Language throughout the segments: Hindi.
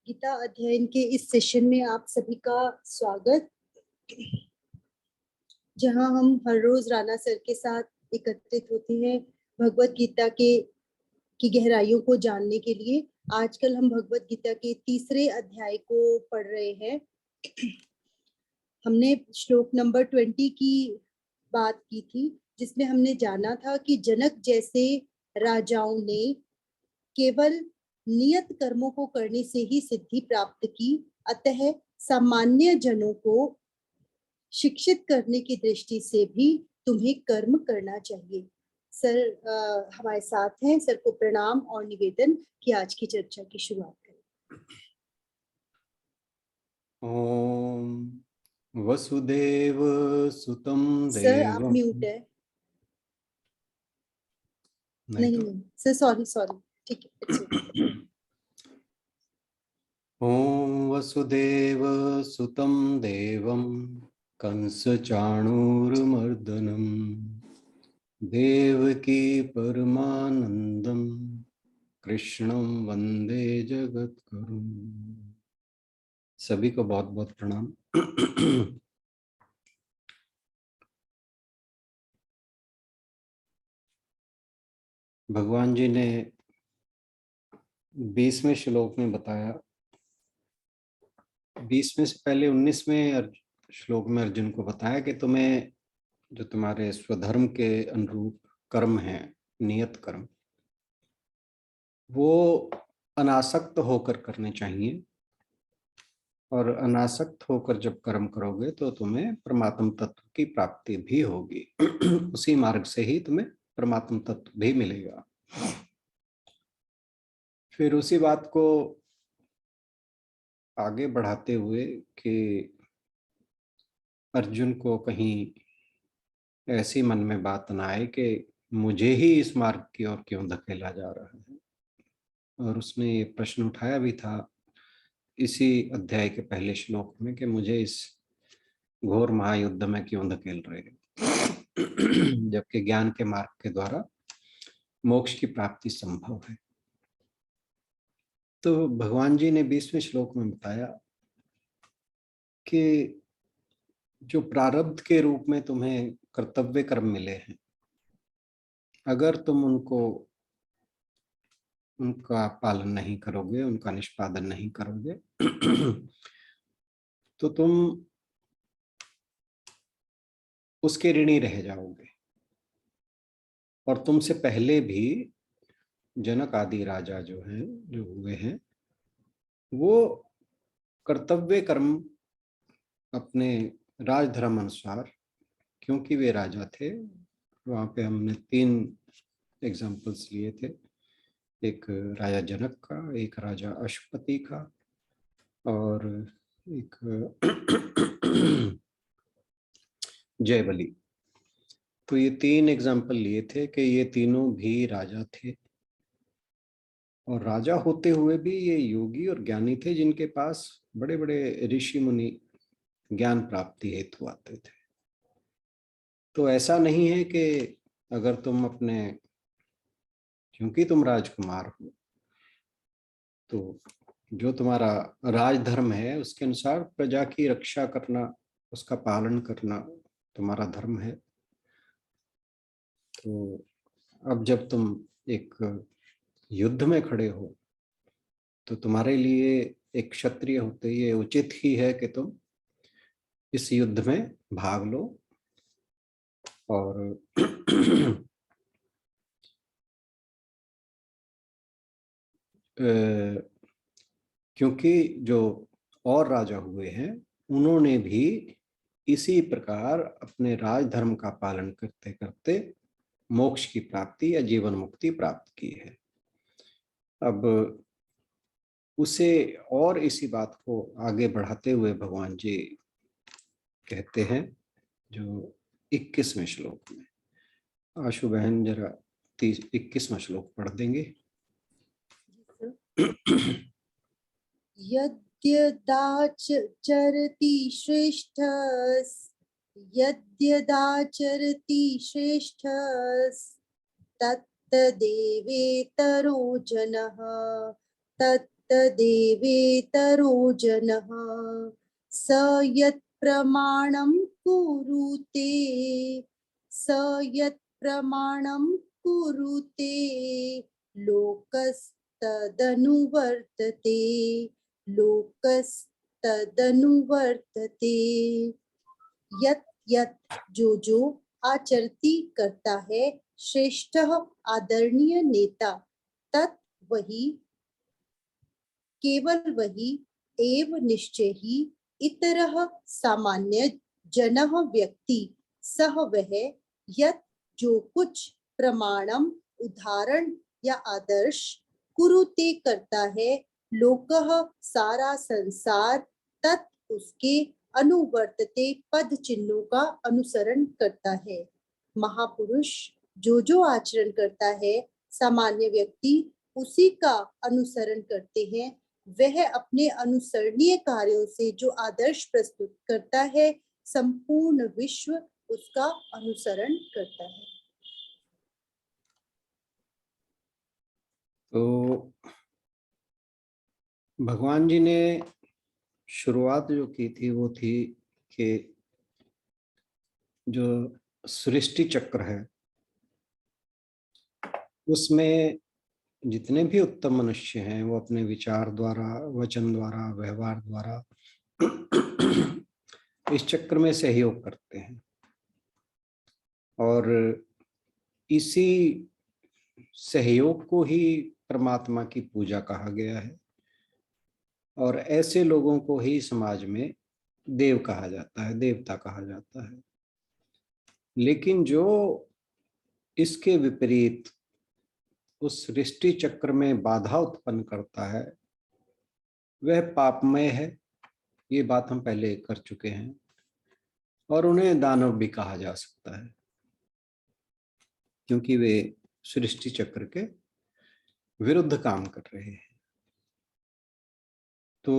गीता अध्ययन के इस सेशन में आप सभी का स्वागत, जहां हम हर रोज राणा सर के साथ एकत्रित होते हैं भगवत गीता की गहराइयों को जानने के लिए। आजकल हम भगवत गीता के तीसरे अध्याय को पढ़ रहे हैं। हमने श्लोक नंबर 20 की बात की थी, जिसमें हमने जाना था कि जनक जैसे राजाओं ने केवल नियत कर्मों को करने से ही सिद्धि प्राप्त की, अतः सामान्य जनों को शिक्षित करने की दृष्टि से भी तुम्हें कर्म करना चाहिए। सर हमारे साथ हैं। सर को प्रणाम और निवेदन कि आज की चर्चा की शुरुआत करें। ओम वसुदेव सुतम सर आप देवम। म्यूट है। नहीं तो सर, सॉरी ठीक है। ओम वसुदेव सुतम देवम कंस चाणूरमर्दनम देवकी परमानंदम कृष्णम वंदे जगतगुरुम। सभी को बहुत बहुत प्रणाम। भगवान जी ने 20वें श्लोक में बताया, 20वें से पहले 19वें श्लोक में अर्जुन को बताया कि तुम्हें जो तुम्हारे स्वधर्म के अनुरूप कर्म हैं, नियत कर्म, वो अनासक्त होकर करने चाहिए। और अनासक्त होकर जब कर्म करोगे तो तुम्हें परमात्म तत्व की प्राप्ति भी होगी। उसी मार्ग से ही तुम्हें परमात्म तत्व भी मिलेगा। फिर उसी बात को आगे बढ़ाते हुए कि अर्जुन को कहीं ऐसी मन में बात ना आए कि मुझे ही इस मार्ग की ओर क्यों धकेला जा रहा है। और उसने ये प्रश्न उठाया भी था इसी अध्याय के पहले श्लोक में कि मुझे इस घोर महायुद्ध में क्यों धकेल रहे हैं, जबकि ज्ञान के मार्ग के द्वारा मोक्ष की प्राप्ति संभव है। तो भगवान जी ने 20वें श्लोक में बताया कि जो प्रारब्ध के रूप में तुम्हें कर्तव्य कर्म मिले हैं, अगर तुम उनका पालन नहीं करोगे, उनका निष्पादन नहीं करोगे, तो तुम उसके ऋणी रह जाओगे। और तुमसे पहले भी जनक आदि राजा जो हुए हैं, वो कर्तव्य कर्म अपने राजधर्म अनुसार, क्योंकि वे राजा थे, वहां पे हमने 3 एग्जाम्पल्स लिए थे। एक राजा जनक का, एक राजा अश्वपति का, और एक जयबली। तो ये 3 एग्जाम्पल लिए थे कि ये तीनों भी राजा थे, और राजा होते हुए भी ये योगी और ज्ञानी थे, जिनके पास बड़े बड़े ऋषि मुनि ज्ञान प्राप्ति हेतु आते थे। तो ऐसा नहीं है कि अगर तुम क्योंकि तुम राजकुमार हो, तो जो तुम्हारा राजधर्म है उसके अनुसार प्रजा की रक्षा करना, उसका पालन करना तुम्हारा धर्म है। तो अब जब तुम एक युद्ध में खड़े हो, तो तुम्हारे लिए एक क्षत्रिय होते ये उचित ही है कि तुम इस युद्ध में भाग लो। और क्योंकि जो और राजा हुए हैं, उन्होंने भी इसी प्रकार अपने राजधर्म का पालन करते करते मोक्ष की प्राप्ति या जीवन मुक्ति प्राप्त की है। अब उसे और इसी बात को आगे बढ़ाते हुए भगवान जी कहते हैं, जो 21वें श्लोक में, आशु बहन जरा 21वां श्लोक पढ़ देंगे। यद्यदाचरति श्रेष्ठ यद्यदाचरति श्रेष्ठ तत्तदेवेतरो जनः तदेवेतरो जनः स यत् प्रमाणं कुरुते स यत् प्रमाणं कुरुते लोकस्तदनुवर्तते लोकस्तदनुवर्तते। यत् यत् जो आचरती करता है श्रेष्ठः आदरणीय नेता, तत् वही केवल वही एव निश्चय ही इतरः सामान्य जनः व्यक्ति सह वह यत् जो कुछ प्रमाणम उदाहरण या आदर्श कुरुते करता है लोकः सारा संसार तत् उसके अनुवर्तते पद चिन्हों का अनुसरण करता है। महापुरुष जो आचरण करता है सामान्य व्यक्ति उसी का अनुसरण करते हैं। वह अपने अनुसरणीय कार्यों से जो आदर्श प्रस्तुत करता है संपूर्ण विश्व उसका अनुसरण करता है। तो भगवान जी ने शुरुआत जो की थी वो थी कि जो सृष्टि चक्र है उसमें जितने भी उत्तम मनुष्य हैं वो अपने विचार द्वारा, वचन द्वारा, व्यवहार द्वारा इस चक्र में सहयोग करते हैं और इसी सहयोग को ही परमात्मा की पूजा कहा गया है और ऐसे लोगों को ही समाज में देव कहा जाता है, देवता कहा जाता है। लेकिन जो इसके विपरीत उस सृष्टि चक्र में बाधा उत्पन्न करता है वह पापमय है। ये बात हम पहले कर चुके हैं और उन्हें दानव भी कहा जा सकता है क्योंकि वे सृष्टि चक्र के विरुद्ध काम कर रहे हैं। तो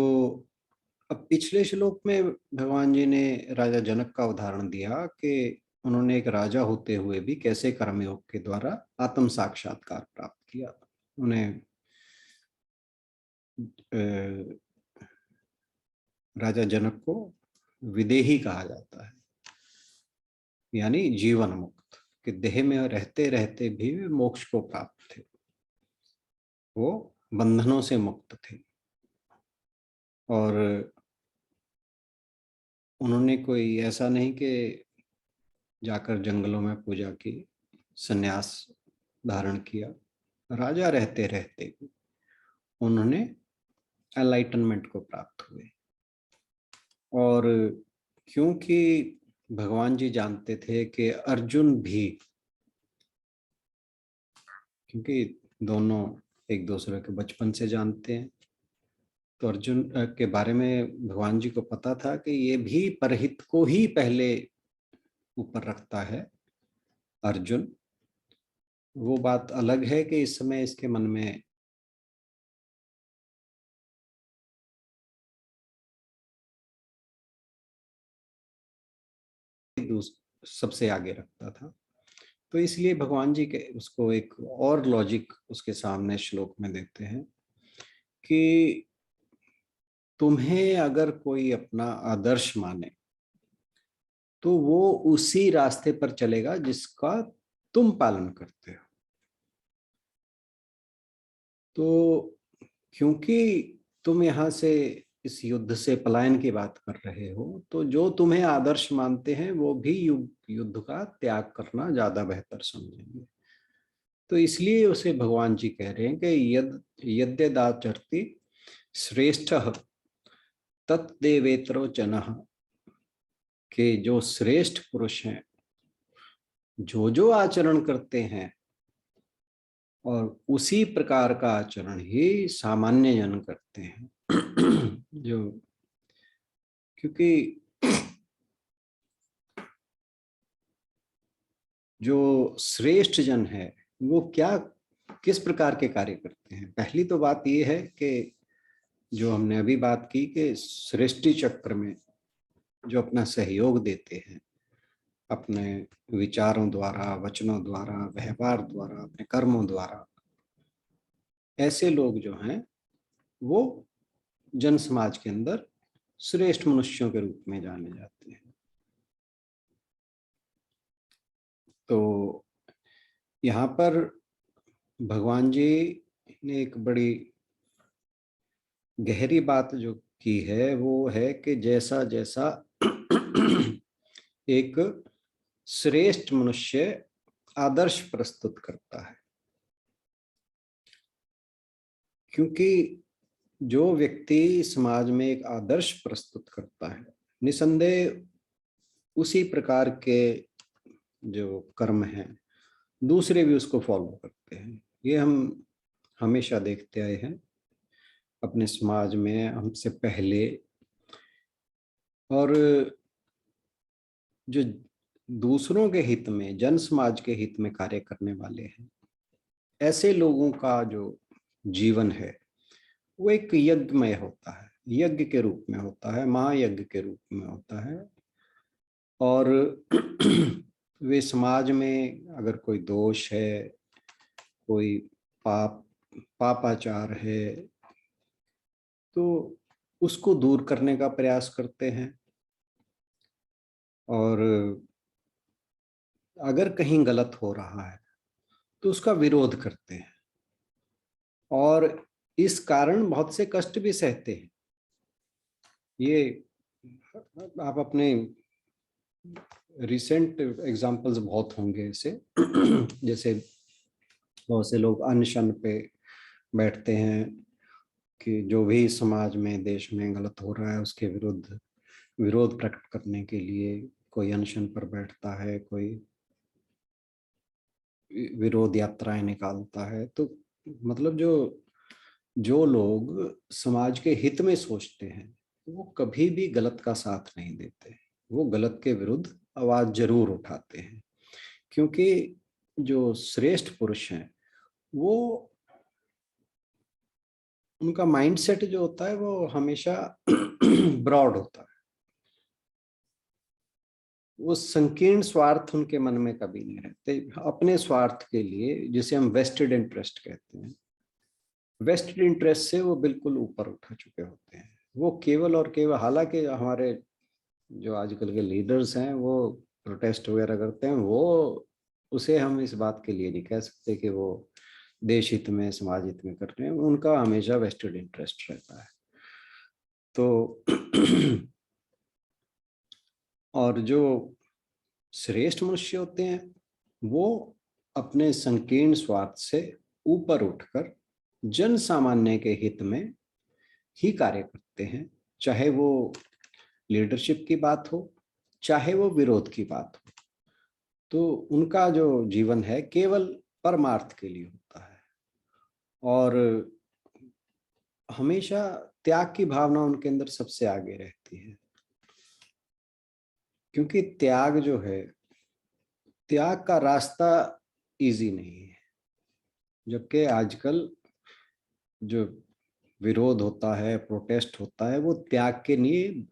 अब पिछले श्लोक में भगवान जी ने राजा जनक का उदाहरण दिया कि उन्होंने एक राजा होते हुए भी कैसे कर्मयोग के द्वारा आत्म साक्षात्कार प्राप्त किया। उन्हें राजा जनक को विदेही कहा जाता है यानी जीवन मुक्त, कि देह में रहते रहते भी वे मोक्ष को प्राप्त थे, वो बंधनों से मुक्त थे और उन्होंने कोई ऐसा नहीं कि जाकर जंगलों में पूजा की, संन्यास धारण किया। राजा रहते रहते भी उन्होंने एनलाइटनमेंट को प्राप्त हुए। और क्योंकि भगवान जी जानते थे कि अर्जुन भी, क्योंकि दोनों एक दूसरे के बचपन से जानते हैं, तो अर्जुन के बारे में भगवान जी को पता था कि ये भी परहित को ही पहले ऊपर रखता है अर्जुन। वो बात अलग है कि इस समय इसके मन में सबसे आगे रखता था, तो इसलिए भगवान जी के उसको एक और लॉजिक उसके सामने श्लोक में देते हैं कि तुम्हें अगर कोई अपना आदर्श माने तो वो उसी रास्ते पर चलेगा जिसका तुम पालन करते हो। तो क्योंकि तुम यहाँ से इस युद्ध से पलायन की बात कर रहे हो, तो जो तुम्हें आदर्श मानते हैं वो भी युद्ध का त्याग करना ज्यादा बेहतर समझेंगे। तो इसलिए उसे भगवान जी कह रहे हैं कि यद्यदाचरति श्रेष्ठः तत्देवेतरो जनः, के जो श्रेष्ठ पुरुष हैं जो आचरण करते हैं और उसी प्रकार का आचरण ही सामान्य जन करते हैं। जो क्योंकि जो श्रेष्ठ जन है वो क्या किस प्रकार के कार्य करते हैं। पहली तो बात ये है कि जो हमने अभी बात की कि सृष्टि चक्र में जो अपना सहयोग देते हैं अपने विचारों द्वारा, वचनों द्वारा, व्यवहार द्वारा, अपने कर्मों द्वारा, ऐसे लोग जो हैं वो जन समाज के अंदर श्रेष्ठ मनुष्यों के रूप में जाने जाते हैं। तो यहाँ पर भगवान जी ने एक बड़ी गहरी बात जो की है वो है कि जैसा जैसा एक श्रेष्ठ मनुष्य आदर्श प्रस्तुत करता है, क्योंकि जो व्यक्ति समाज में एक आदर्श प्रस्तुत करता है, निसंदेह उसी प्रकार के जो कर्म हैं दूसरे भी उसको फॉलो करते हैं। ये हम हमेशा देखते आए हैं अपने समाज में, हमसे पहले। और जो दूसरों के हित में, जन समाज के हित में कार्य करने वाले हैं, ऐसे लोगों का जो जीवन है वो एक यज्ञमय होता है, यज्ञ के रूप में होता है, महायज्ञ के रूप में होता है। और वे समाज में अगर कोई दोष है, कोई पापाचार है, तो उसको दूर करने का प्रयास करते हैं। और अगर कहीं गलत हो रहा है तो उसका विरोध करते हैं, और इस कारण बहुत से कष्ट भी सहते हैं। ये आप अपने रिसेंट एग्जांपल्स बहुत होंगे ऐसे। जैसे बहुत से लोग अनशन पे बैठते हैं कि जो भी समाज में, देश में गलत हो रहा है उसके विरुद्ध विरोध प्रकट करने के लिए कोई अनशन पर बैठता है, कोई विरोध यात्राएं निकालता है। तो मतलब जो जो लोग समाज के हित में सोचते हैं वो कभी भी गलत का साथ नहीं देते, वो गलत के विरुद्ध आवाज जरूर उठाते हैं। क्योंकि जो श्रेष्ठ पुरुष हैं वो, उनका माइंडसेट जो होता है वो हमेशा ब्रॉड होता है। वो संकीर्ण स्वार्थ उनके मन में कभी नहीं रहते। अपने स्वार्थ के लिए, जिसे हम वेस्टेड इंटरेस्ट कहते हैं, वेस्टेड इंटरेस्ट से वो बिल्कुल ऊपर उठ चुके होते हैं। वो केवल और केवल, हालांकि हमारे जो आजकल के लीडर्स हैं वो प्रोटेस्ट वगैरह करते हैं, वो उसे हम इस बात के लिए नहीं कह सकते कि वो देश हित में, समाज हित में कर रहे हैं। उनका हमेशा वेस्टेड इंटरेस्ट रहता है। तो और जो श्रेष्ठ मनुष्य होते हैं वो अपने संकीर्ण स्वार्थ से ऊपर उठकर जन सामान्य के हित में ही कार्य करते हैं, चाहे वो लीडरशिप की बात हो, चाहे वो विरोध की बात हो। तो उनका जो जीवन है केवल परमार्थ के लिए होता है, और हमेशा त्याग की भावना उनके अंदर सबसे आगे रहती है। क्योंकि त्याग जो है, त्याग का रास्ता इजी नहीं है। जबकि आजकल जो विरोध होता है, प्रोटेस्ट होता है, वो त्याग के लिए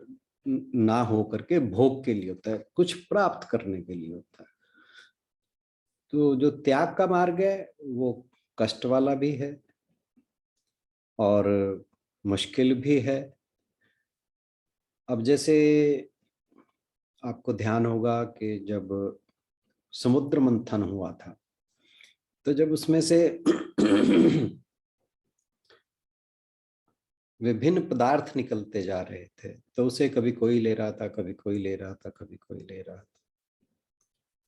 ना हो करके भोग के लिए होता है, कुछ प्राप्त करने के लिए होता है। तो जो त्याग का मार्ग है वो कष्ट वाला भी है और मुश्किल भी है। अब जैसे आपको ध्यान होगा कि जब समुद्र मंथन हुआ था, तो जब उसमें से विभिन्न पदार्थ निकलते जा रहे थे, तो उसे कभी कोई ले रहा था, कभी कोई ले रहा था, कभी कोई ले रहा था।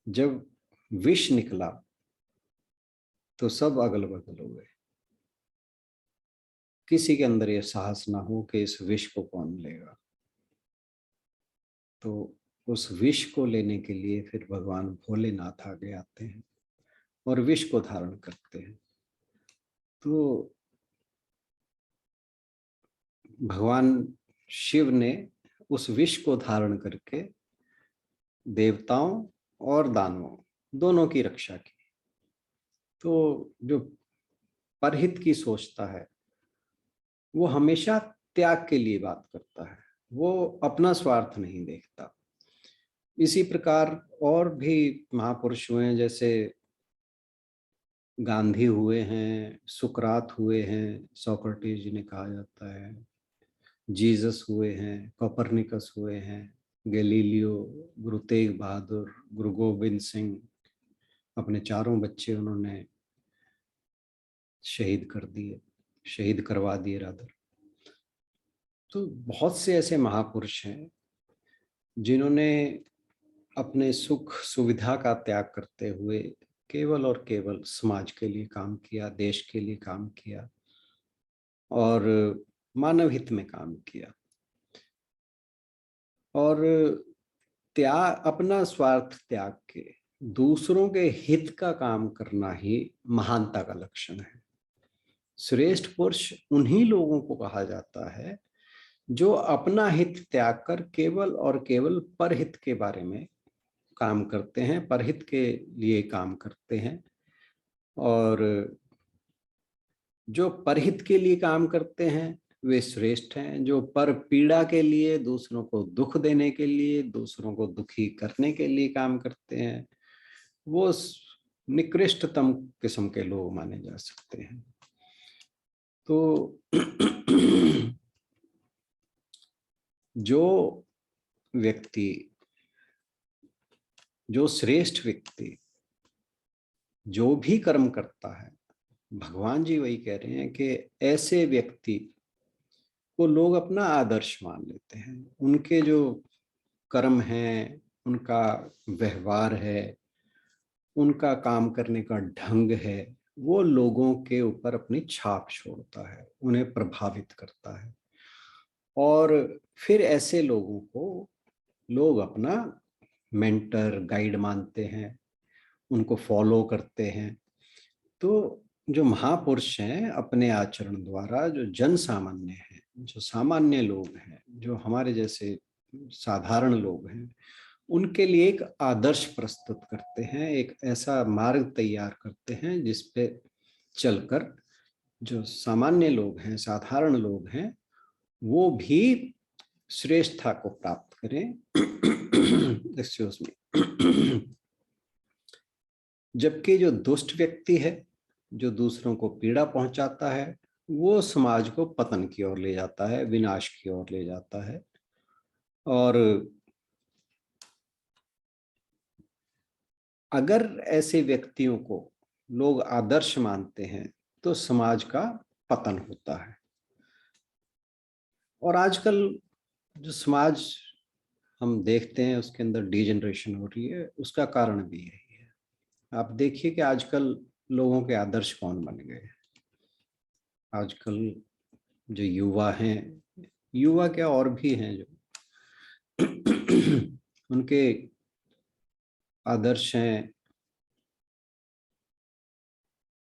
जब विष निकला तो सब अगल बगल हो गए। किसी के अंदर ये साहस ना हो कि इस विष को कौन लेगा। तो उस विष को लेने के लिए फिर भगवान भोलेनाथ आगे आते हैं और विष को धारण करते हैं। तो भगवान शिव ने उस विष को धारण करके देवताओं और दानवों दोनों की रक्षा की। तो जो परहित की सोचता है वो हमेशा त्याग के लिए बात करता है, वो अपना स्वार्थ नहीं देखता। इसी प्रकार और भी महापुरुष हुए हैं, जैसे गांधी हुए हैं, सुकरात हुए हैं, सोक्रेटिस जिन्हें कहा जाता है, जीसस हुए हैं, कोपरनिकस हुए हैं, गैलीलियो, गुरु तेग बहादुर, गुरु गोविंद सिंह, अपने चारों बच्चे उन्होंने शहीद कर दिए, शहीद करवा दिए रादर। तो बहुत से ऐसे महापुरुष हैं जिन्होंने अपने सुख सुविधा का त्याग करते हुए केवल और केवल समाज के लिए काम किया, देश के लिए काम किया और मानव हित में काम किया। और त्याग, अपना स्वार्थ त्याग के दूसरों के हित का काम करना ही महानता का लक्षण है। श्रेष्ठ पुरुष उन्हीं लोगों को कहा जाता है जो अपना हित त्याग कर केवल और केवल परहित के बारे में काम करते हैं, परहित के लिए काम करते हैं। और जो परहित के लिए काम करते हैं वे श्रेष्ठ हैं। जो पर पीड़ा के लिए, दूसरों को दुख देने के लिए, दूसरों को दुखी करने के लिए काम करते हैं, वो निकृष्टतम किस्म के लोग माने जा सकते हैं। तो जो व्यक्ति, जो श्रेष्ठ व्यक्ति जो भी कर्म करता है, भगवान जी वही कह रहे हैं कि ऐसे व्यक्ति को लोग अपना आदर्श मान लेते हैं। उनके जो कर्म हैं, उनका व्यवहार है, उनका काम करने का ढंग है, वो लोगों के ऊपर अपनी छाप छोड़ता है, उन्हें प्रभावित करता है। और फिर ऐसे लोगों को लोग अपना मेंटर, गाइड मानते हैं, उनको फॉलो करते हैं। तो जो महापुरुष हैं अपने आचरण द्वारा, जो जन सामान्य हैं, जो सामान्य लोग हैं, जो हमारे जैसे साधारण लोग हैं, उनके लिए एक आदर्श प्रस्तुत करते हैं, एक ऐसा मार्ग तैयार करते हैं जिस पे चलकर जो सामान्य लोग हैं, साधारण लोग हैं, वो भी श्रेष्ठता को प्राप्त करें। Excuse me. जबकि जो दुष्ट व्यक्ति है, जो दूसरों को पीड़ा पहुंचाता है, वो समाज को पतन की ओर ले जाता है, विनाश की ओर ले जाता है। और अगर ऐसे व्यक्तियों को लोग आदर्श मानते हैं तो समाज का पतन होता है। और आजकल जो समाज हम देखते हैं उसके अंदर डिजेनरेशन हो रही है, उसका कारण भी यही है। आप देखिए कि आजकल लोगों के आदर्श कौन बन गए। आजकल जो युवा हैं, युवा क्या और भी हैं, जो उनके आदर्श हैं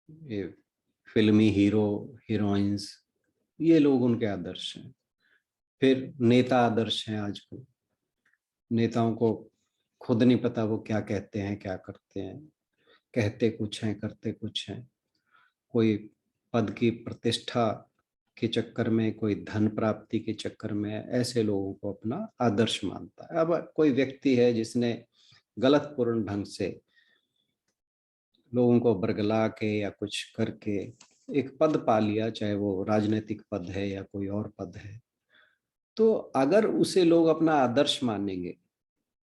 ये फिल्मी हीरो, हीरोइंस, ये लोग उनके आदर्श हैं। फिर नेता आदर्श हैं। आजकल नेताओं को खुद नहीं पता वो क्या कहते हैं, क्या करते हैं, कहते कुछ हैं, करते कुछ हैं। कोई पद की प्रतिष्ठा के चक्कर में, कोई धन प्राप्ति के चक्कर में ऐसे लोगों को अपना आदर्श मानता है। अब कोई व्यक्ति है जिसने गलत पूर्ण ढंग से लोगों को बरगला के या कुछ करके एक पद पा लिया, चाहे वो राजनीतिक पद है या कोई और पद है, तो अगर उसे लोग अपना आदर्श मानेंगे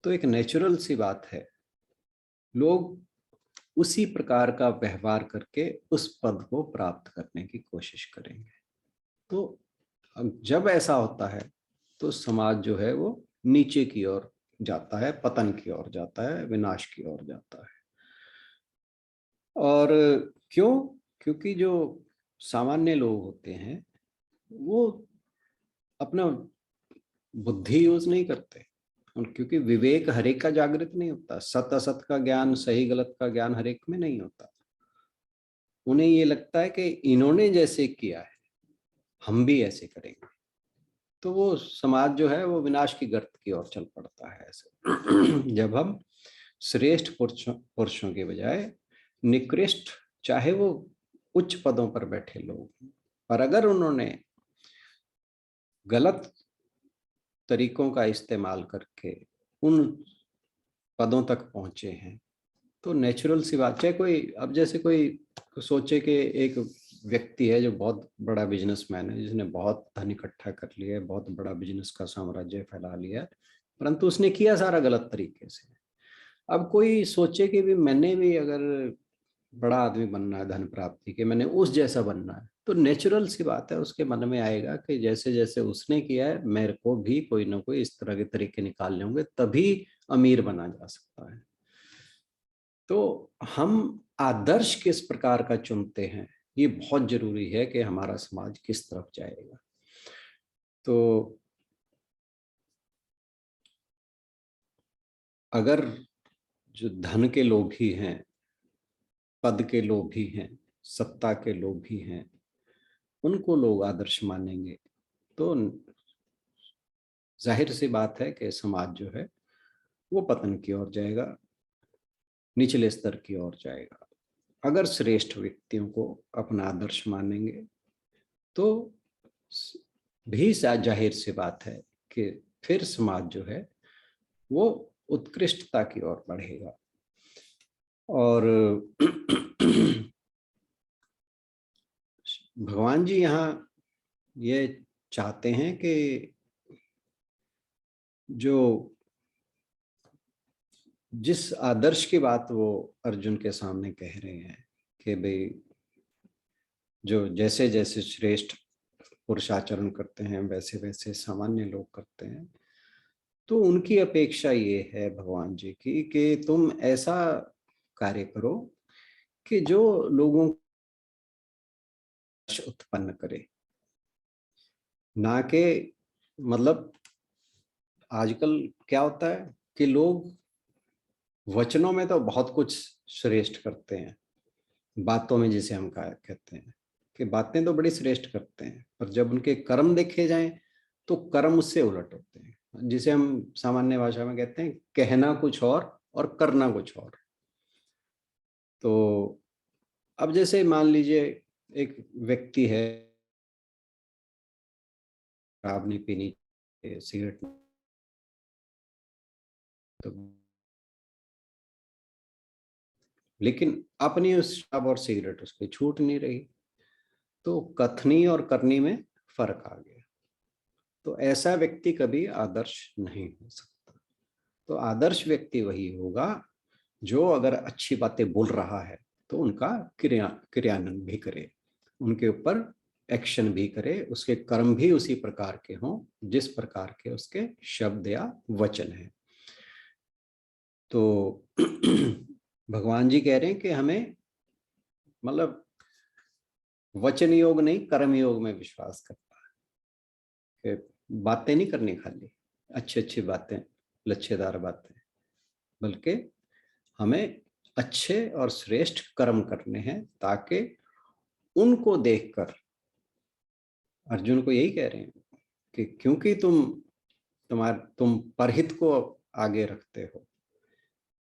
तो एक नेचुरल सी बात है, लोग उसी प्रकार का व्यवहार करके उस पद को प्राप्त करने की कोशिश करेंगे। तो जब ऐसा होता है तो समाज जो है वो नीचे की ओर जाता है, पतन की ओर जाता है, विनाश की ओर जाता है। और क्यों? क्योंकि जो सामान्य लोग होते हैं वो अपना बुद्धि यूज नहीं करते। क्योंकि विवेक हरेक का जागृत नहीं होता, सत असत का ज्ञान, सही गलत का ज्ञान हरेक में नहीं होता। उन्हें ये लगता है कि इन्होंने जैसे किया है हम भी ऐसे करेंगे, तो वो समाज जो है वो विनाश की गर्त की ओर चल पड़ता है। ऐसे जब हम श्रेष्ठ पुरुषों के बजाय निकृष्ट, चाहे वो उच्च पदों पर बैठे लोग, पर अगर उन्होंने गलत तरीकों का इस्तेमाल करके उन पदों तक पहुंचे हैं तो नेचुरल सी बात, चाहे कोई, अब जैसे कोई सोचे कि एक व्यक्ति है जो बहुत बड़ा बिजनेसमैन है, जिसने बहुत धन इकट्ठा कर लिया है, बहुत बड़ा बिजनेस का साम्राज्य फैला लिया है, परंतु उसने किया सारा गलत तरीके से। अब कोई सोचे कि भी मैंने भी अगर बड़ा आदमी बनना है धन प्राप्ति के, मैंने उस जैसा बनना है, तो नेचुरल सी बात है उसके मन में आएगा कि जैसे जैसे उसने किया है मेरे को भी कोई ना कोई इस तरह के तरीके निकालने होंगे, तभी अमीर बना जा सकता है। तो हम आदर्श किस प्रकार का चुनते हैं, ये बहुत जरूरी है कि हमारा समाज किस तरफ जाएगा। तो अगर जो धन के लोभी हैं, पद के लोभी हैं, सत्ता के लोभी हैं, उनको लोग आदर्श मानेंगे, तो जाहिर सी बात है कि समाज जो है वो पतन की ओर जाएगा, निचले स्तर की ओर जाएगा। अगर श्रेष्ठ व्यक्तियों को अपना आदर्श मानेंगे तो भी जाहिर सी बात है कि फिर समाज जो है वो उत्कृष्टता की ओर बढ़ेगा। और भगवान जी यहाँ ये चाहते हैं कि जो जिस आदर्श की बात वो अर्जुन के सामने कह रहे हैं कि भाई जो जैसे जैसे श्रेष्ठ पुरुष आचरण करते हैं वैसे वैसे सामान्य लोग करते हैं, तो उनकी अपेक्षा ये है भगवान जी की कि तुम ऐसा कार्य करो कि जो लोगों को उत्पन्न करे, ना कि मतलब आजकल क्या होता है कि लोग वचनों में तो बहुत कुछ श्रेष्ठ करते हैं, बातों में जिसे हम कहते हैं कि बातें तो बड़ी श्रेष्ठ करते हैं, पर जब उनके कर्म देखे जाएं तो कर्म उससे उलट होते हैं, जिसे हम सामान्य भाषा में कहते हैं कहना कुछ और करना कुछ और। तो अब जैसे मान लीजिए एक व्यक्ति है, शराब नहीं पीनी चाहिए, सिगरेट, तो लेकिन अपनी उस शराब और सिगरेट उसकी छूट नहीं रही, तो कथनी और करनी में फर्क आ गया। तो ऐसा व्यक्ति कभी आदर्श नहीं हो सकता। तो आदर्श व्यक्ति वही होगा जो अगर अच्छी बातें बोल रहा है तो उनका क्रियान्वयन भी करे, उनके ऊपर एक्शन भी करे, उसके कर्म भी उसी प्रकार के हों जिस प्रकार के उसके शब्द या वचन है। तो भगवान जी कह रहे हैं कि हमें मतलब वचन योग नहीं कर्म योग में विश्वास करना है, कि बातें नहीं करनी खाली अच्छी अच्छी बातें, लच्छेदार बातें, बल्कि हमें अच्छे और श्रेष्ठ कर्म करने हैं, ताकि उनको देखकर अर्जुन को यही कह रहे हैं कि क्योंकि तुम परहित को आगे रखते हो,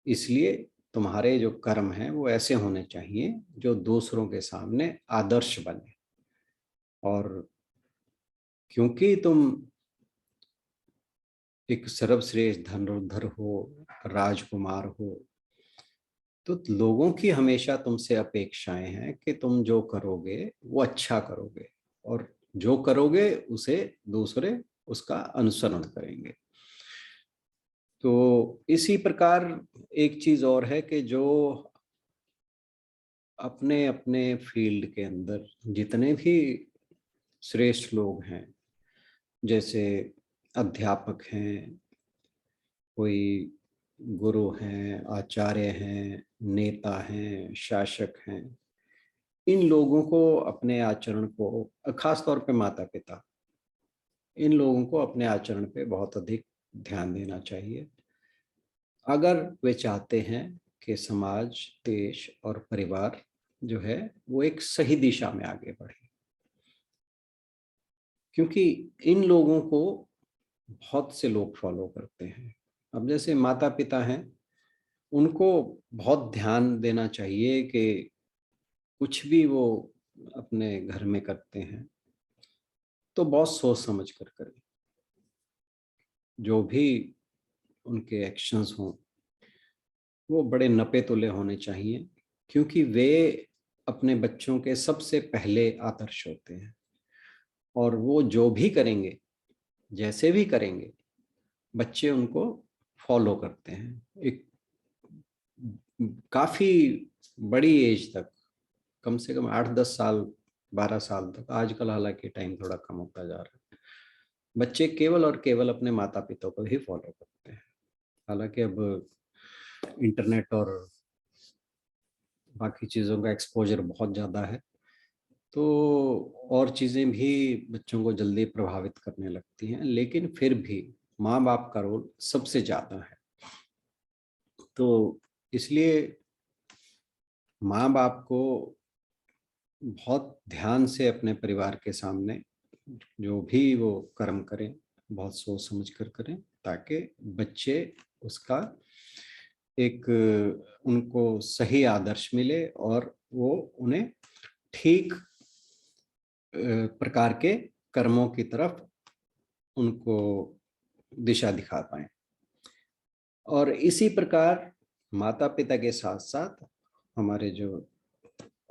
इसलिए तुम्हारे जो कर्म हैं वो ऐसे होने चाहिए जो दूसरों के सामने आदर्श बने। और क्योंकि तुम एक सर्वश्रेष्ठ धनुर्धर हो, राजकुमार हो, तो लोगों की हमेशा तुमसे अपेक्षाएं हैं कि तुम जो करोगे वो अच्छा करोगे, और जो करोगे उसे दूसरे उसका अनुसरण करेंगे। तो इसी प्रकार एक चीज और है कि जो अपने अपने फील्ड के अंदर जितने भी श्रेष्ठ लोग हैं, जैसे अध्यापक हैं, कोई गुरु हैं, आचार्य हैं, नेता हैं, शासक हैं, इन लोगों को अपने आचरण को, खास तौर पे माता पिता, इन लोगों को अपने आचरण पे बहुत अधिक ध्यान देना चाहिए, अगर वे चाहते हैं कि समाज, देश और परिवार जो है वो एक सही दिशा में आगे बढ़े। क्योंकि इन लोगों को बहुत से लोग फॉलो करते हैं। अब जैसे माता पिता हैं, उनको बहुत ध्यान देना चाहिए कि कुछ भी वो अपने घर में करते हैं तो बहुत सोच समझ कर करें, जो भी उनके एक्शंस हों वो बड़े नपे तुले होने चाहिए, क्योंकि वे अपने बच्चों के सबसे पहले आदर्श होते हैं। और वो जो भी करेंगे, जैसे भी करेंगे, बच्चे उनको फॉलो करते हैं एक काफी बड़ी एज तक, कम से कम 8-10 साल, 12 साल तक। आजकल हालांकि टाइम थोड़ा कम होता जा रहा है, बच्चे केवल और केवल अपने माता पिता को ही फॉलो करते हैं। हालांकि अब इंटरनेट और बाकी चीज़ों का एक्सपोजर बहुत ज़्यादा है, तो और चीज़ें भी बच्चों को जल्दी प्रभावित करने लगती हैं, लेकिन फिर भी माँ बाप का रोल सबसे ज़्यादा है। तो इसलिए माँ बाप को बहुत ध्यान से अपने परिवार के सामने जो भी वो कर्म करें, बहुत सोच समझ कर करें, ताकि बच्चे उसका एक उनको सही आदर्श मिले और वो उन्हें ठीक प्रकार के कर्मों की तरफ उनको दिशा दिखा पाए। और इसी प्रकार माता पिता के साथ साथ हमारे जो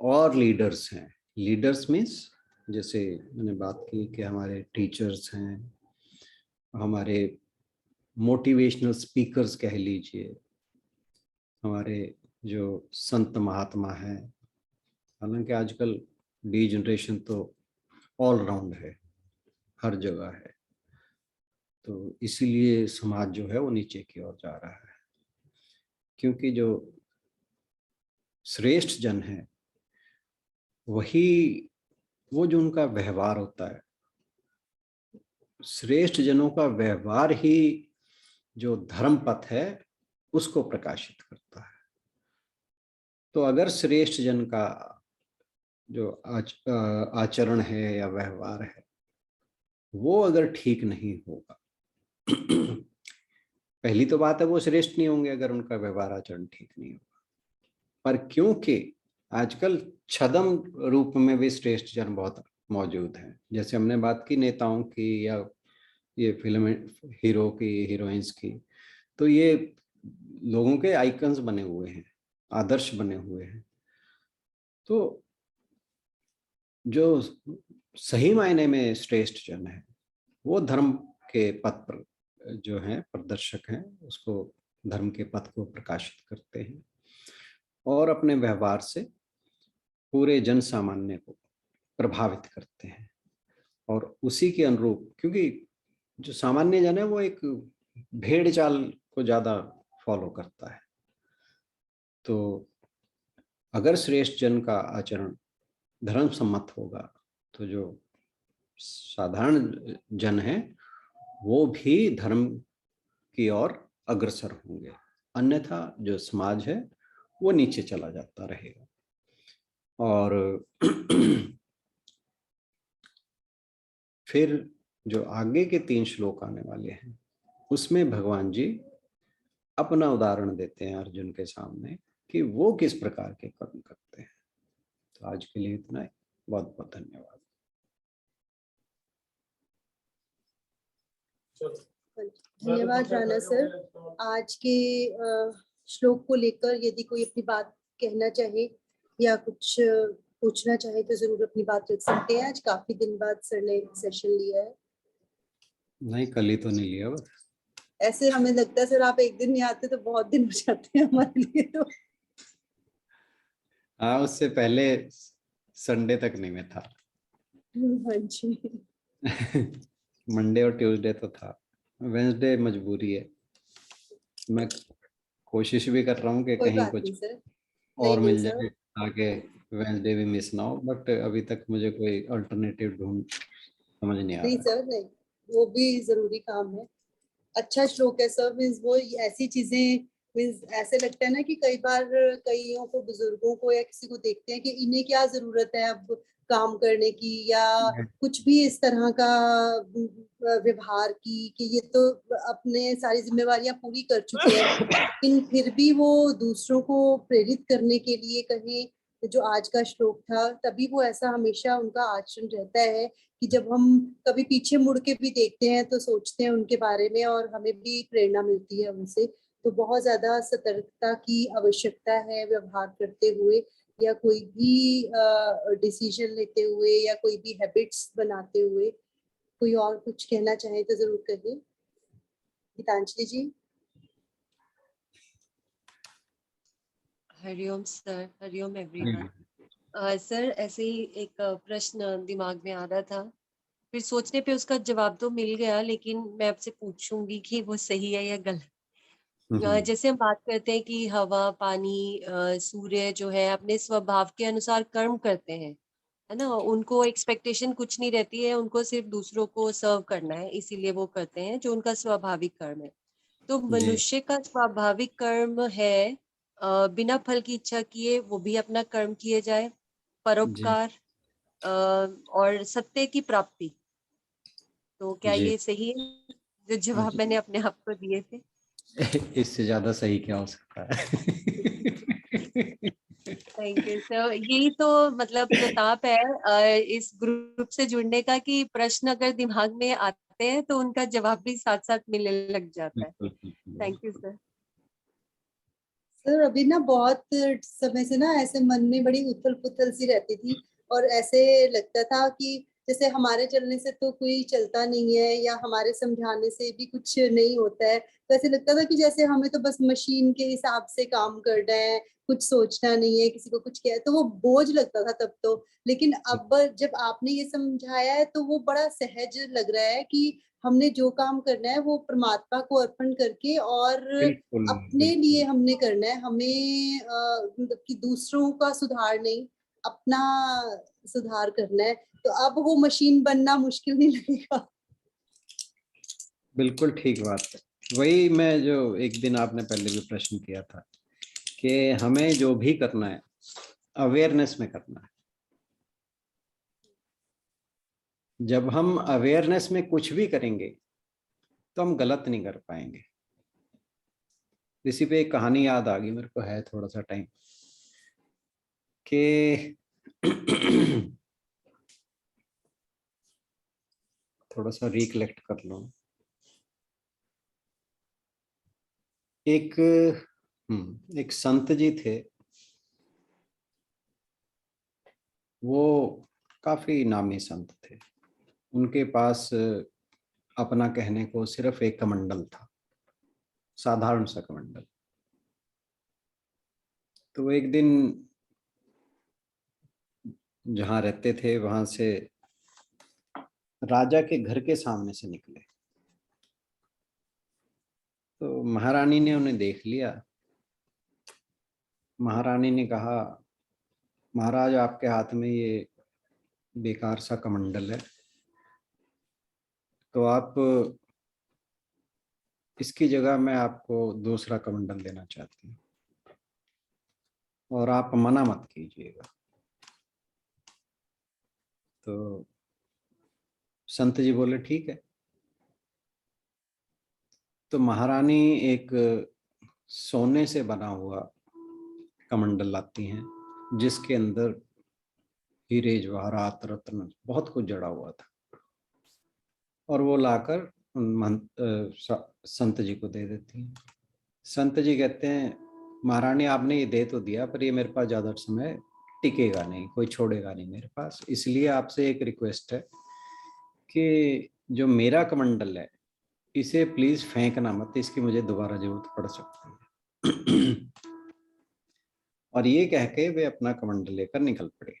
और लीडर्स हैं, लीडर्स मीन्स जैसे मैंने बात की कि हमारे टीचर्स हैं, हमारे मोटिवेशनल स्पीकर्स कह लीजिए, हमारे जो संत महात्मा हैं। हालांकि आजकल डी जनरेशन तो ऑल राउंड है, हर जगह है, तो इसीलिए समाज जो है वो नीचे की ओर जा रहा है। क्योंकि जो श्रेष्ठ जन है वही, वो जो उनका व्यवहार होता है, श्रेष्ठ जनों का व्यवहार ही जो धर्म पथ है उसको प्रकाशित करता है। तो अगर श्रेष्ठ जन का जो आचरण है या व्यवहार है वो अगर ठीक नहीं होगा, पहली तो बात है वो श्रेष्ठ नहीं होंगे अगर उनका व्यवहार आचरण ठीक नहीं होगा। पर क्योंकि आजकल छद्म रूप में भी श्रेष्ठ जन बहुत मौजूद हैं, जैसे हमने बात की नेताओं की या ये फिल्म हीरो की, हीरोइंस की, तो ये लोगों के आइकन्स बने हुए हैं, आदर्श बने हुए हैं। तो जो सही मायने में श्रेष्ठ जन है वो धर्म के पथ पर जो है प्रदर्शक हैं, उसको धर्म के पथ को प्रकाशित करते हैं और अपने व्यवहार से पूरे जन सामान्य को प्रभावित करते हैं। और उसी के अनुरूप, क्योंकि जो सामान्य जन है वो एक भेड़ चाल को ज्यादा फॉलो करता है, तो अगर श्रेष्ठ जन का आचरण धर्म सम्मत होगा तो जो साधारण जन है वो भी धर्म की ओर अग्रसर होंगे, अन्यथा जो समाज है वो नीचे चला जाता रहेगा। और फिर जो आगे के 3 श्लोक आने वाले हैं उसमें भगवान जी अपना उदाहरण देते हैं अर्जुन के सामने कि वो किस प्रकार के कर्म करते हैं। तो आज के लिए इतना ही, बहुत बहुत धन्यवाद। धन्यवाद राणा सर। आज के श्लोक को लेकर यदि कोई अपनी बात कहना चाहे या कुछ पूछना चाहे तो जरूर अपनी बात रख सकते हैं। आज काफी दिन बाद सर ने सेशन लिया है। नहीं, कल ही तो नहीं लिया बस। ऐसे हमें लगता है सर आप एक दिन नहीं आते तो बहुत दिन हो जाते हैं हमारे लिए तो। हाँ, उससे पहले संडे तक नहीं मैं था। हाँ जी। मंडे और ट्यूसडे तो था, वेंसडे मजबूरी है। मैं कोशिश भी कर रहा हूँ कि कोई कहीं बात कुछ नहीं सर। और नहीं नहीं मिल सर। जाए ताकि वेंसडे भी मिस ना हो, बट अभी तक मुझे कोई अल्टरनेटिव ढूंढ समझ नहीं आ नहीं रहा है। सर नहीं, वो भी जरूरी काम है। अच्छा श्लोक है सर। मीन्स वो ऐसी चीजें, मीन्स ऐसे लगता है ना कि कई बार कईयों को, बुजुर्गों को या किसी को देखते हैं कि इन्हें क्या जरूरत है अब काम करने की या कुछ भी इस तरह का व्यवहार की, कि ये तो अपने सारी जिम्मेवारियां पूरी कर चुके हैं, लेकिन फिर भी वो दूसरों को प्रेरित करने के लिए कहें जो आज का श्लोक था, तभी वो ऐसा हमेशा उनका आचरण रहता है कि जब हम कभी पीछे मुड़ के भी देखते हैं तो सोचते हैं उनके बारे में और हमें भी प्रेरणा मिलती है उनसे। तो बहुत ज्यादा सतर्कता की आवश्यकता है व्यवहार करते हुए, या कोई भी डिसीजन लेते हुए, या कोई भी हैबिट्स बनाते हुए। कोई और कुछ कहना चाहे तो जरूर कहिए। Geetanjali ji. Hari Om sir, Hari Om everyone. Sir ऐसे ही एक प्रश्न दिमाग में आ रहा था, फिर सोचने पे उसका जवाब तो मिल गया, लेकिन मैं आपसे पूछूंगी कि वो सही है या गलत। जैसे हम बात करते हैं कि हवा, पानी, सूर्य जो है अपने स्वभाव के अनुसार कर्म करते हैं, है ना। उनको एक्सपेक्टेशन कुछ नहीं रहती है, उनको सिर्फ दूसरों को सर्व करना है, इसीलिए वो करते हैं जो उनका स्वाभाविक कर्म है। तो जी मनुष्य का स्वाभाविक कर्म है बिना फल की इच्छा किए वो भी अपना कर्म किए जाए, जी परोपकार और सत्य की प्राप्ति। तो क्या जी ये सही है जो जवाब जी। मैंने अपने आप को दिए थे? इससे ज्यादा सही क्या हो सकता है। Thank you sir. यही तो मतलब प्रताप है इस ग्रुप से जुड़ने का, कि प्रश्न अगर दिमाग में आते हैं तो उनका जवाब भी साथ साथ मिलने लग जाता है। बिल्कुल बिल्कुल थैंक यू बिल्कुल। सर। सर अभी ना बहुत समय से ना ऐसे मन में बड़ी उथल पुथल सी रहती थी, और ऐसे लगता था कि जैसे हमारे चलने से तो कोई चलता नहीं है, या हमारे समझाने से भी कुछ नहीं होता है। तो ऐसे लगता था कि जैसे हमें तो बस मशीन के हिसाब से काम करना है, कुछ सोचना नहीं है, किसी को कुछ किया है, तो वो बोझ लगता था तब तो। लेकिन अब जब आपने ये समझाया है तो वो बड़ा सहज लग रहा है कि हमने जो काम करना है वो परमात्मा को अर्पण करके और बिल्कुल अपने लिए बिल्कुल हमने करना है। हमें मतलब कि दूसरों का सुधार नहीं, अपना सुधार करना है। तो अब वो मशीन बनना मुश्किल नहीं लगेगा। बिल्कुल ठीक बात है। वही मैं जो एक दिन आपने पहले भी प्रश्न किया था कि हमें जो भी करना है अवेयरनेस में करना है। जब हम अवेयरनेस में कुछ भी करेंगे तो हम गलत नहीं कर पाएंगे। इसी पे एक कहानी याद आ गई मेरे को, है थोड़ा सा टाइम कि थोड़ा सा रिकलेक्ट कर लो। एक संत जी थे, वो काफी नामी संत थे। उनके पास अपना कहने को सिर्फ एक कमंडल था, साधारण सा कमंडल। तो वो एक दिन जहाँ रहते थे वहां से राजा के घर के सामने से निकले। तो महारानी ने उन्हें देख लिया। महारानी ने कहा, महाराज आपके हाथ में ये बेकार सा कमंडल है, तो आप इसकी जगह मैं आपको दूसरा कमंडल देना चाहती हूँ और आप मना मत कीजिएगा। तो संत जी बोले ठीक है। तो महारानी एक सोने से बना हुआ कमंडल लाती हैं जिसके अंदर हीरे जवाहरात रत्न बहुत कुछ जड़ा हुआ था, और वो लाकर संत जी को दे देती हैं। संत जी कहते हैं, महारानी आपने ये दे तो दिया पर ये मेरे पास ज्यादा समय टिकेगा नहीं, कोई छोड़ेगा नहीं मेरे पास, इसलिए आपसे एक रिक्वेस्ट है कि जो मेरा कमंडल है इसे प्लीज फेंकना मत, इसकी मुझे दोबारा जरूरत पड़ सकती है। और ये कह के वे अपना कमंडल लेकर निकल पड़े।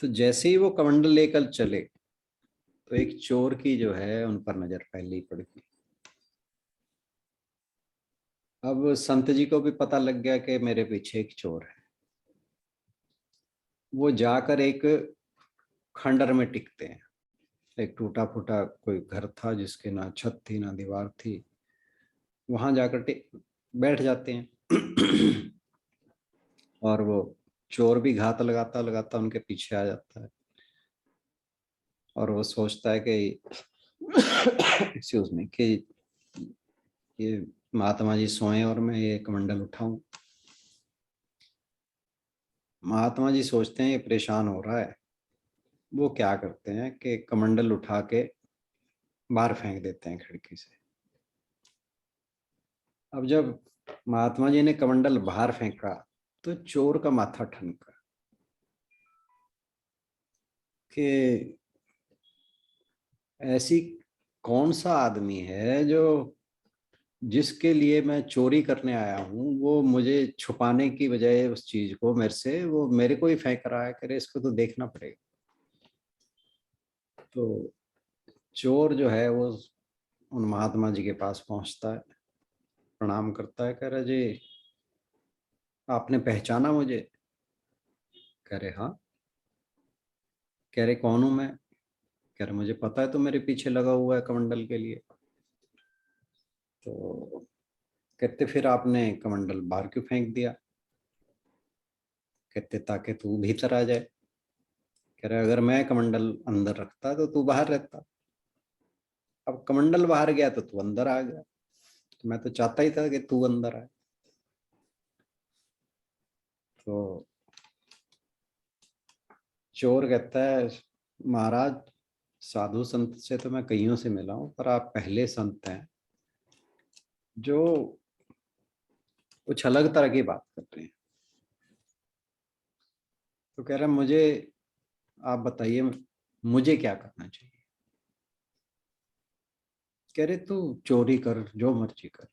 तो जैसे ही वो कमंडल लेकर चले तो एक चोर की जो है उन पर नजर पहले ही पड़ गई। अब संत जी को भी पता लग गया कि मेरे पीछे एक चोर है। वो जाकर एक खंडर में टिकते हैं। एक टूटा फूटा कोई घर था जिसके ना छत थी ना दीवार थी, वहां जाकर बैठ जाते हैं। और वो चोर भी घात लगाता लगाता उनके पीछे आ जाता है, और वो सोचता है कि एक्सक्यूज मी कि ये महात्मा जी सोए और मैं ये कमंडल उठाऊं। महात्मा जी सोचते हैं ये परेशान हो रहा है। वो क्या करते हैं कि कमंडल उठा के बाहर फेंक देते हैं खिड़की से। अब जब महात्मा जी ने कमंडल बाहर फेंका तो चोर का माथा ठनका कि ऐसी कौन सा आदमी है जो जिसके लिए मैं चोरी करने आया हूँ वो मुझे छुपाने की बजाय उस चीज को मेरे से वो मेरे को ही फेंक रहा है, करे इसको तो देखना पड़ेगा। तो चोर जो है वो उन महात्मा जी के पास पहुंचता है, प्रणाम करता है, कह रहा जी आपने पहचाना मुझे? कह रहे हाँ। कह रहे कौन हूं मैं? कह रहे मुझे पता है तो मेरे पीछे लगा हुआ है कमंडल के लिए। तो कहते फिर आपने कमंडल बाहर क्यों फेंक दिया? कहते ताकि तू भीतर आ जाए। कह रहे अगर मैं कमंडल अंदर रखता तो तू बाहर रहता, अब कमंडल बाहर गया तो तू अंदर आ गया, तो मैं तो चाहता ही था कि तू अंदर आए। तो चोर कहता है महाराज साधु संत से तो मैं कईयों से मिला हूं, पर आप पहले संत हैं जो कुछ अलग तरह की बात कर रहे हैं। तो कह रहा मुझे आप बताइए मुझे क्या करना चाहिए? कह रहे तू चोरी कर, जो मर्जी कर,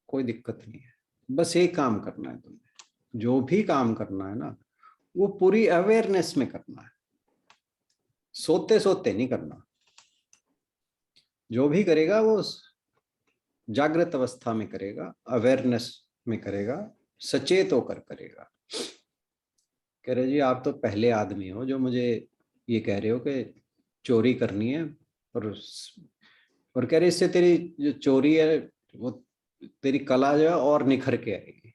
कोई दिक्कत नहीं है, बस एक काम करना है तुम्हें, जो भी काम करना है ना वो पूरी अवेयरनेस में करना है, सोते सोते नहीं करना। जो भी करेगा वो जागृत अवस्था में करेगा, अवेयरनेस में करेगा, सचेत होकर करेगा। कह रहे जी आप तो पहले आदमी हो जो मुझे ये कह रहे हो कि चोरी करनी है, और कह रहे इससे तेरी जो चोरी है वो तेरी कला जो है और निखर के आएगी।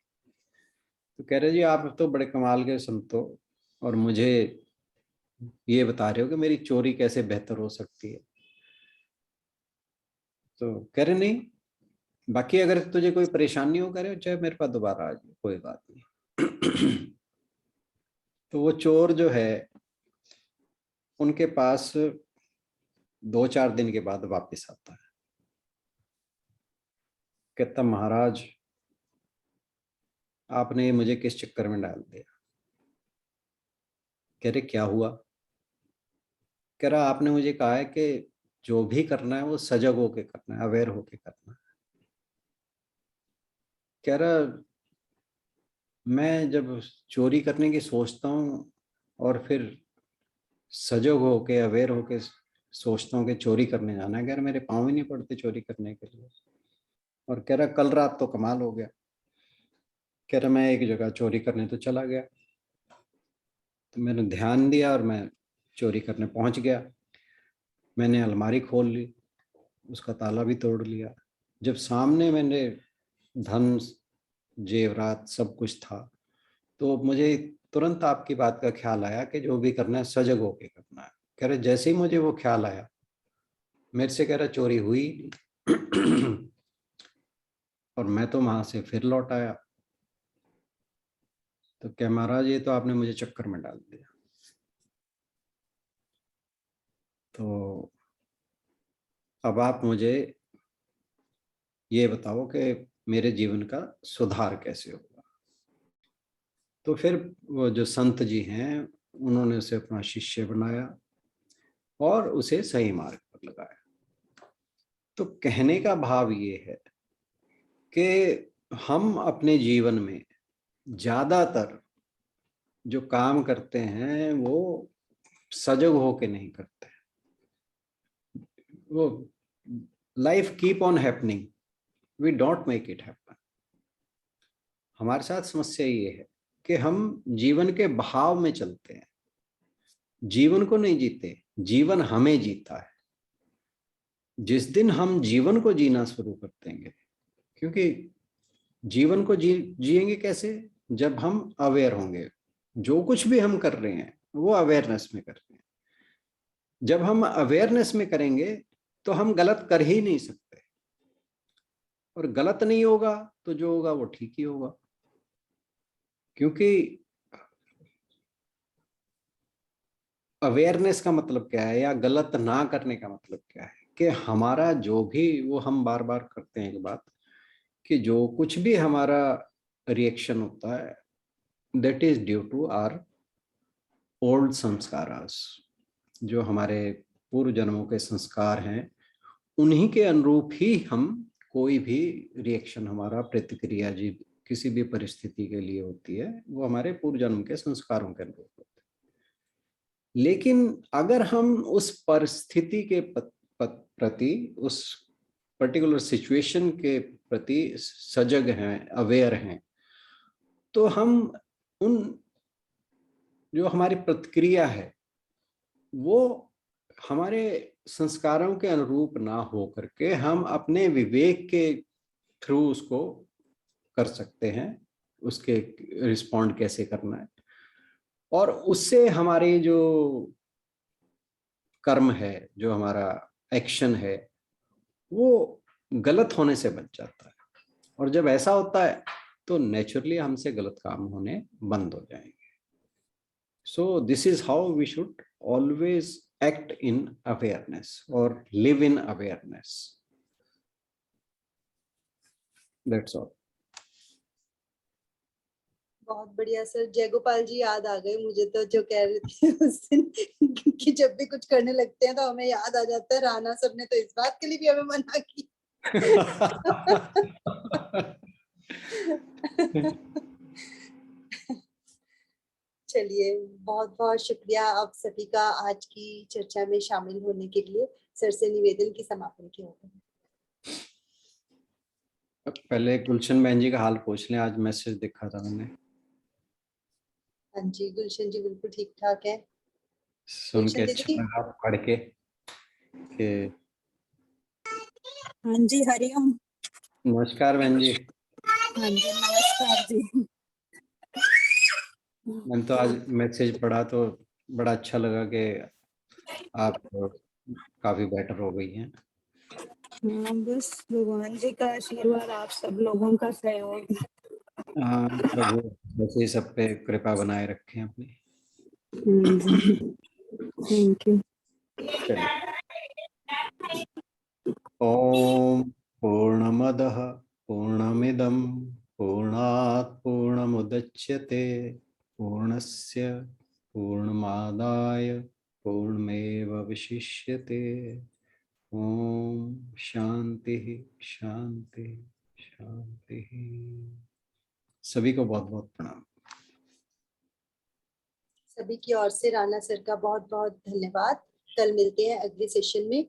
तो कह रहे जी आप तो बड़े कमाल के संत हो और मुझे ये बता रहे हो कि मेरी चोरी कैसे बेहतर हो सकती है। तो कह रहे नहीं, बाकी अगर तुझे कोई परेशानी हो कह रहे हो चाहे मेरे पास दोबारा आ जाए, कोई बात नहीं। तो वो चोर जो है उनके पास 2-4 दिन के बाद वापस आता है, कहता महाराज आपने मुझे किस चक्कर में डाल दिया? कह रहे क्या हुआ? कह रहा आपने मुझे कहा है कि जो भी करना है वो सजग होके करना है, अवेयर होके करना है। कह रहा मैं जब चोरी करने की सोचता हूँ और फिर सजग होके अवेयर होके सोचता हूँ कि चोरी करने जाना है, कह रहा मेरे पाँव ही नहीं पड़ते चोरी करने के लिए। और कह रहा कल रात तो कमाल हो गया, कह रहा मैं एक जगह चोरी करने तो चला गया, तो मैंने ध्यान दिया और मैं चोरी करने पहुंच गया। मैंने अलमारी खोल ली, उसका ताला भी तोड़ लिया। जब सामने मैंने धन जेवरात सब कुछ था तो मुझे तुरंत आपकी बात का ख्याल आया कि जो भी करना है सजग होके करना है। कह रहे जैसे ही मुझे वो ख्याल आया मेरे से कह रहा चोरी हुई नहीं। और मैं तो वहां से फिर लौट आया। तो क्या महाराज ये तो आपने मुझे चक्कर में डाल दिया। तो अब आप मुझे ये बताओ कि मेरे जीवन का सुधार कैसे होगा? तो फिर वो जो संत जी हैं उन्होंने उसे अपना शिष्य बनाया और उसे सही मार्ग पर लगाया। तो कहने का भाव ये है कि हम अपने जीवन में ज्यादातर जो काम करते हैं वो सजग होके नहीं करते। वो life keep on happening, we don't make it happen. हमारे साथ समस्या ये है कि हम जीवन के बहाव में चलते हैं, जीवन को नहीं जीते, जीवन हमें जीता है। जिस दिन हम जीवन को जीना शुरू कर देंगे, क्योंकि जीवन को जिएंगे कैसे? जब हम अवेयर होंगे, जो कुछ भी हम कर रहे हैं वो अवेयरनेस में कर रहे हैं। जब हम अवेयरनेस में करेंगे तो हम गलत कर ही नहीं सकते, और गलत नहीं होगा तो जो होगा वो ठीक ही होगा। क्योंकि अवेयरनेस का मतलब क्या है या गलत ना करने का मतलब क्या है कि हमारा जो भी वो हम बार बार करते हैं एक बात कि जो कुछ भी हमारा रिएक्शन होता है that is due to our old sanskaras, जो हमारे पूर्व जन्मों के संस्कार हैं उन्हीं के अनुरूप ही हम कोई भी रिएक्शन, हमारा प्रतिक्रिया जी किसी भी परिस्थिति के लिए होती है वो हमारे पूर्व जन्म के संस्कारों के अनुरूप होती है। लेकिन अगर हम उस परिस्थिति के प्रति, उस पर्टिकुलर सिचुएशन के प्रति सजग हैं, अवेयर हैं, तो हम उन जो हमारी प्रतिक्रिया है वो हमारे संस्कारों के अनुरूप ना हो करके हम अपने विवेक के थ्रू उसको कर सकते हैं, उसके रिस्पॉन्ड कैसे करना है, और उससे हमारी जो कर्म है, जो हमारा एक्शन है, वो गलत होने से बच जाता है। और जब ऐसा होता है तो नेचुरली हमसे गलत काम होने बंद हो जाएंगे। So this is how we should always act in awareness or live in awareness. That's all. बहुत बढ़िया सर। जयगोपाल जी याद आ गए मुझे, तो जो कह रहे थे उस दिन कि जब भी कुछ करने लगते हैं तो हमें याद आ जाता है, राणा सर ने तो इस बात के लिए भी हमें मना की। चलिए, बहुत बहुत शुक्रिया आप सभी का आज की चर्चा में शामिल होने के लिए। सर से निवेदन की समापन की होगा। पहले गुलशन बहन जी का हाल पूछ लें, आज मैसेज देखा था मैंने। हाँ जी, गुलशन जी बिल्कुल ठीक ठाक है। सुन के अच्छा लगा पढ़ के कि हाँ जी, हरिओम। नमस्कार बहन जी। हाँ जी, नमस्कार जी। मैंने तो आज मैसेज पढ़ा तो बड़ा अच्छा लगा कि आप काफी बेटर हो गई हैं। बस भगवान जी का आशीर्वाद, आप सब लोगों का सहयोग। हाँ, प्रभु वैसे ही सब पे कृपा बनाए रखें अपनी। Thank you. ओम पूर्णमदः पूर्णमिदं पूर्णात् पूर्णमुदच्यते पूर्णस्य पूर्णमादाय पूर्णमेवावशिष्यते। ओम शांति शांति शांति। सभी को बहुत बहुत प्रणाम। सभी की ओर से राणा सर का बहुत बहुत धन्यवाद। कल मिलते हैं अगले सेशन में।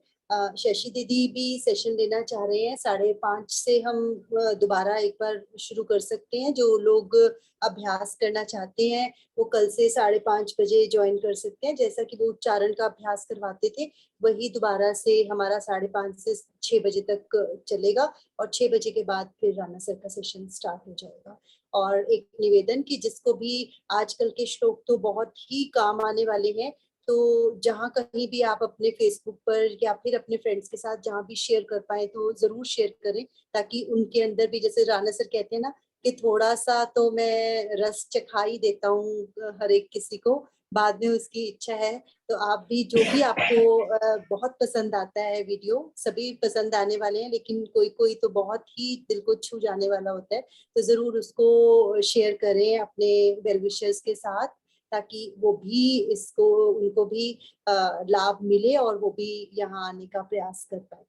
शशि दीदी भी सेशन लेना चाह रहे हैं। 5:30 से हम दोबारा एक बार शुरू कर सकते हैं। जो लोग अभ्यास करना चाहते हैं वो कल से 5:30 बजे ज्वाइन कर सकते हैं। जैसा कि वो उच्चारण का अभ्यास करवाते थे वही दोबारा से हमारा 5:30 से 6 बजे तक चलेगा, और 6 बजे के बाद फिर राणा सर का सेशन स्टार्ट हो जाएगा। और एक निवेदन कि जिसको भी आजकल के श्लोक तो बहुत ही काम आने वाले हैं, तो जहाँ कहीं भी आप अपने फेसबुक पर या फिर अपने फ्रेंड्स के साथ जहाँ भी शेयर कर पाए तो जरूर शेयर करें, ताकि उनके अंदर भी, जैसे राणा सर कहते हैं ना कि थोड़ा सा तो मैं रस चखा ही देता हूँ हर एक किसी को, बाद में उसकी इच्छा है। तो आप भी जो भी आपको बहुत पसंद आता है वीडियो, सभी पसंद आने वाले हैं, लेकिन कोई कोई तो बहुत ही दिल को छू जाने वाला होता है, तो जरूर उसको शेयर करें अपने वेल विशर्स के साथ, ताकि वो भी इसको, उनको भी लाभ मिले और वो भी यहाँ आने का प्रयास कर पाए।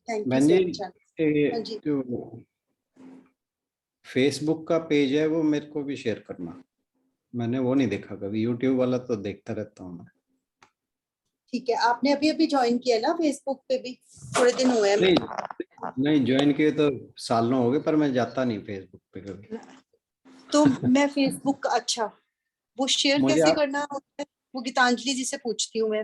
Thank you so much. हाँ जी, जो फेसबुक का पेज है वो मेरे को भी शेयर करना, मैंने वो नहीं देखा कभी। यूट्यूब वाला तो देखता रहता हूँ मैं। ठीक है। आपने अभी अभी ज्वाइन किया ना फेसबुक पे? भी थोड़े दिन हुए हैं। नहीं ज्वाइन किए तो सालों हो गए, पर मैं जाता नहीं फेसबुक पे कभी। तो मैं फेसबुक, अच्छा वो शेयर मुझे कैसे करना होता है वो गीतांजलि जी से पूछती हूँ मैं।